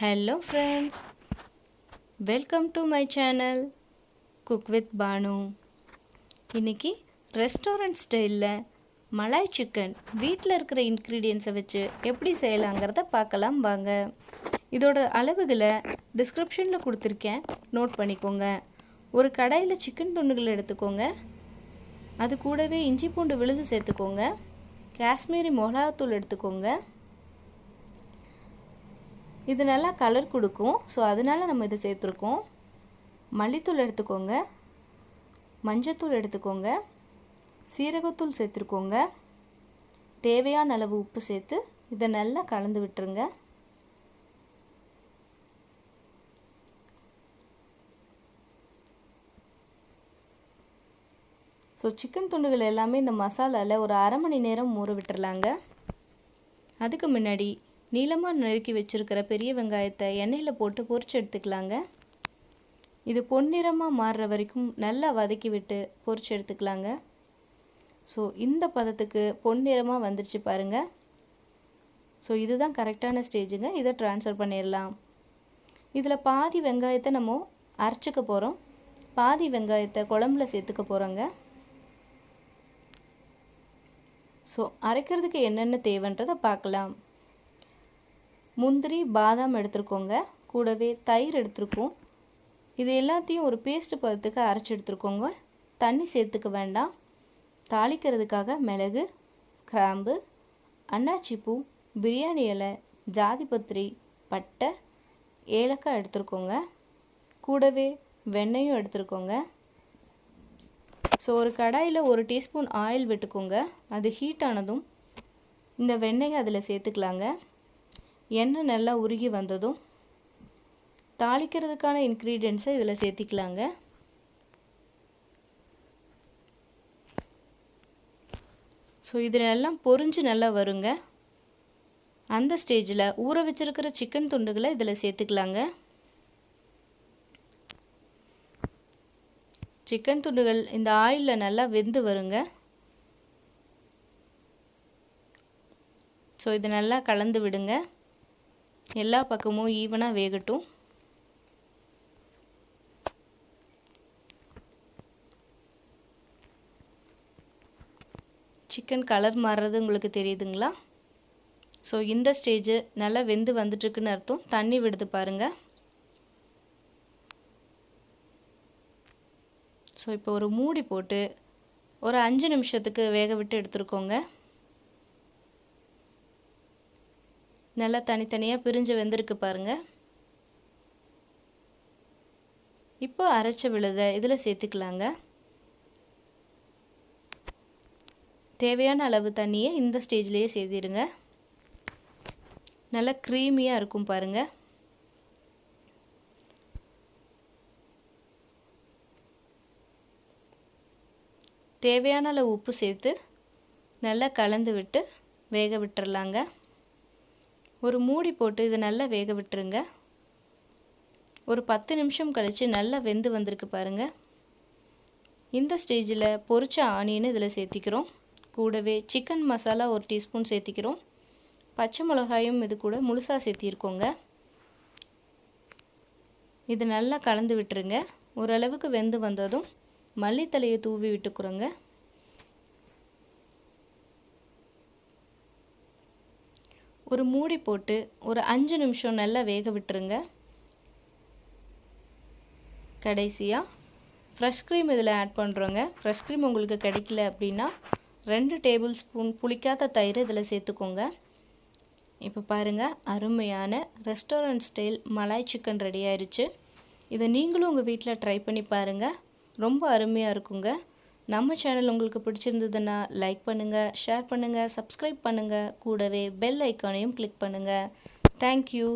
Hello friends, welcome to my channel Cook with Banu. இன்னைக்கு restaurant ஸ்டைலில் Malay chicken வீட்டில் இருக்கிற இன்க்ரீடியன்ஸை வச்சு எப்படி செய்யலாங்கிறத பார்க்கலாம் வாங்க. இதோட அளவுகளை டிஸ்கிரிப்ஷனில் கொடுத்துருக்கேன், நோட் பண்ணிக்கோங்க. ஒரு கடாயில் சிக்கன் துண்டுகள் எடுத்துக்கோங்க. அது கூடவே இஞ்சி பூண்டு விழுது சேர்த்துக்கோங்க. காஷ்மீரி மிளகாத்தூள் எடுத்துக்கோங்க. இது நல்லா கலர் கொடுக்கும், ஸோ அதனால் நம்ம இதை சேர்த்துருக்கோம். மல்லித்தூள் எடுத்துக்கோங்க, மஞ்சத்தூள் எடுத்துக்கோங்க, சீரகத்தூள் சேர்த்துருக்கோங்க. தேவையான அளவு உப்பு சேர்த்து இதை நல்லா கலந்து விட்டுருங்க. ஸோ சிக்கன் துண்டுகள் எல்லாமே இந்த மசாலாவில் ஒரு அரை மணி நேரம் ஊற விட்டுறலாங்க. அதுக்கு முன்னாடி நீளமாக நறுக்கி வச்சுருக்கிற பெரிய வெங்காயத்தை எண்ணெயில் போட்டு பொரிச்சு எடுத்துக்கலாங்க. இது பொன்னிறமாக மாறுற வரைக்கும் நல்லா வதக்கி விட்டு பொரிச்சு எடுத்துக்கலாங்க. ஸோ இந்த பதத்துக்கு பொன்னிறமாக வந்துருச்சு பாருங்கள். ஸோ இதுதான் கரெக்டான ஸ்டேஜுங்க. இதை ட்ரான்ஸ்ஃபர் பண்ணிடலாம். இதில் பாதி வெங்காயத்தை நம்ம அரைச்சிக்க போகிறோம், பாதி வெங்காயத்தை குழம்புல சேர்த்துக்க போகிறோங்க. ஸோ அரைக்கிறதுக்கு என்னென்ன தேவைன்றதை பார்க்கலாம். முந்திரி பாதாம் எடுத்துருக்கோங்க, கூடவே தயிர் எடுத்துருக்கோம். இது எல்லாத்தையும் ஒரு பேஸ்ட் பதத்துக்கு அரைச்சி எடுத்துருக்கோங்க. தண்ணி சேர்த்துக்க வேண்டாம். தாளிக்கிறதுக்காக மிளகு, கிராம்பு, அன்னாச்சிப்பூ, பிரியாணி இலை, ஜாதிபத்திரி, பட்டை, ஏலக்காய் எடுத்துருக்கோங்க. கூடவே வெண்ணெயும் எடுத்துருக்கோங்க. ஸோ ஒரு கடாயில் 1 டீஸ்பூன் ஆயில் விட்டுக்கோங்க. அது ஹீட் ஆனதும் இந்த வெண்ணெயை அதில் சேர்த்துக்கலாங்க. எண்ணெய் நல்லா உருகி வந்ததும் தாளிக்கிறதுக்கான இன்க்ரீடியன்ஸை இதில் சேர்த்திக்கலாங்க. ஸோ இதில் எல்லாம் பொரிஞ்சு நல்லா வருங்க. அந்த ஸ்டேஜில் ஊற வச்சிருக்கிற சிக்கன் துண்டுகளை இதில் சேர்த்துக்கலாங்க. சிக்கன் துண்டுகள் இந்த ஆயிலில் நல்லா வெந்து வருங்க. ஸோ இது நல்லா கலந்து விடுங்க. எல்லா பக்கமும் ஈவனாக வேகட்டும். சிக்கன் கலர் மாறுறது உங்களுக்கு தெரியுதுங்களா? ஸோ இந்த ஸ்டேஜ் நல்லா வெந்து வந்துட்டுருக்குன்னு அர்த்தம். தண்ணி விடுது பாருங்கள். ஸோ இப்போ ஒரு மூடி போட்டு ஒரு 5 நிமிஷத்துக்கு வேக விட்டு எடுத்துருக்கோங்க. நல்லா தனித்தனியாக பிரிஞ்சு வெந்திருக்கு பாருங்கள். இப்போ அரைச்ச விழுதை இதில் சேர்த்துக்கலாங்க. தேவையான அளவு தண்ணியை இந்த ஸ்டேஜ்லேயே சேர்த்திடுங்க. நல்லா க்ரீமியாக இருக்கும் பாருங்கள். தேவையான அளவு உப்பு சேர்த்து நல்லா கலந்து விட்டு வேக விட்டுறலாங்க. ஒரு மூடி போட்டு இதை நல்லா வேக விட்டுருங்க. ஒரு 10 நிமிஷம் கழித்து நல்லா வெந்து வந்திருக்கு பாருங்கள். இந்த ஸ்டேஜில் பொரிச்ச ஆனியன் இதில் சேர்த்திக்கிறோம். கூடவே சிக்கன் மசாலா 1 டீஸ்பூன் சேர்த்திக்கிறோம். பச்சை மிளகாயும் இது கூட முழுசாக சேர்த்திருக்கோங்க. இது நல்லா கலந்து விட்டுருங்க. ஓரளவுக்கு வெந்து வந்ததும் மல்லித்தலையை தூவி விட்டுக்கிறோங்க. ஒரு மூடி போட்டு ஒரு 5 நிமிஷம் நல்லா வேக விட்டுருங்க. கடைசியாக ஃப்ரெஷ் க்ரீம் இதில் ஆட் பண்ணுறோங்க. ஃப்ரெஷ் க்ரீம் உங்களுக்கு கிடைக்கல அப்படின்னா 2 டேபிள் ஸ்பூன் புளிக்காத தயிர் இதில் சேர்த்துக்கோங்க. இப்போ பாருங்கள், அருமையான restaurant style malai chicken ready ஆயிடுச்சு. இதை நீங்களும் உங்கள் வீட்டில் ட்ரை பண்ணி பாருங்கள். ரொம்ப அருமையாக இருக்குங்க. நம்ம சேனல் உங்களுக்கு பிடிச்சிருந்ததுன்னா லைக் பண்ணுங்கள், ஷேர் பண்ணுங்கள், சப்ஸ்கிரைப் பண்ணுங்கள். கூடவே பெல் ஐக்கானையும் கிளிக் பண்ணுங்கள். தேங்க்யூ.